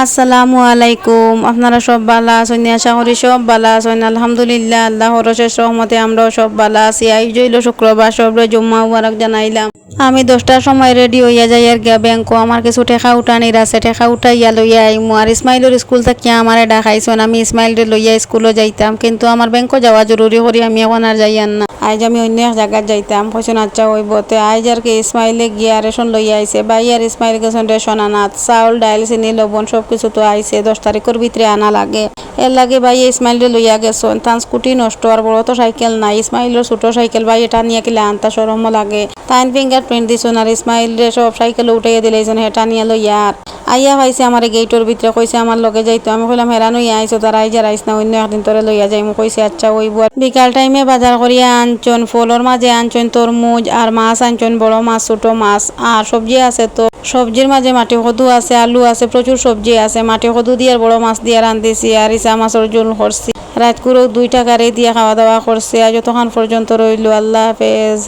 আসসালামু আলাইকুম। আপনারা সব ভালো আছেন? আশা করি সব ভালো আছেন। আলহামদুলিল্লাহ, আল্লাহর অশেষ রহমতে আমরাও সব ভালো আছি। আজ হইল শুক্রবার, সবরে জুম্মা মুবারক জানাইলাম। আমি 10টার সময় রেডি হইয়া যাই আর গিয়া ব্যাংকও আমার কিছু টেকা উঠানির আছে, টেকা উঠাইয়া লইয়া আইমু। আর ইসমাইলের স্কুল থেকে আমারে ডাকাইছেন, আমি ইসমাইলরে লইয়া স্কুলে যাইতাম, কিন্তু আমার ব্যাংকও যাওয়া জরুরি করি আমি এখন আর যাইয়ান না। আজ আমি অন্য এক জায়গায় যাইতাম, কইছেন আচ্ছা হইব। তে আজ আর কি ইসমাইলে গিয়া রেশন লইয়া আইছে। ভাই আর ইসমাইল গেছেন রেশন আনাত, চাউল ডাইল চিনি লবণ সব কিছু তো আইছে, 10 তারিখের ভিতরে আনা লাগে। এর লাগে ভাই ইসমাইলে লইয়া গেছেন। তান স্কুটি নষ্ট আর বড় তো সাইকেল নাই, ইসমাইলের ছোট সাইকেল ভাই এটা নিয়ে কিলে আনতা সরম লাগে। তাইন ফিঙ্গার প্রিন্ট দিছুন আর ইসমাইলে সব সাইকেল উঠাইয়া দিলেছেন, হেটা নিয়ে লইয়া আর আইয়া পাইছে আমার গেটের ভিতরে, কইছে আমার লগে যাইতো। আমি কইলাম হেরানো আইছো, তার আইজ আর আইস না, অন্য একদিন তোরে লইয়া যাইমু। কইছে আচ্ছা ওইব। বিকাল টাইমে বাজার করিয়া আনছন, ফলর মাঝে আনছন তরমুজ আর মাছ আনছন, বড় মাছ ছোট মাছ আর সবজি আছে। তো সবজির মাঝে মাটি কদু আছে, আলু আছে, প্রচুর সবজি আছে। মাটি কদু দিয়ে আর বড় মাছ দিয়ে রান্ধেছি আর ইসা মাছের ঝোল করছি। রাত করেও 2 টাকারে দিয়ে খাওয়া দাওয়া করছে। আজ যতক্ষণ পর্যন্ত রইল। আল্লাহ হাফেজ।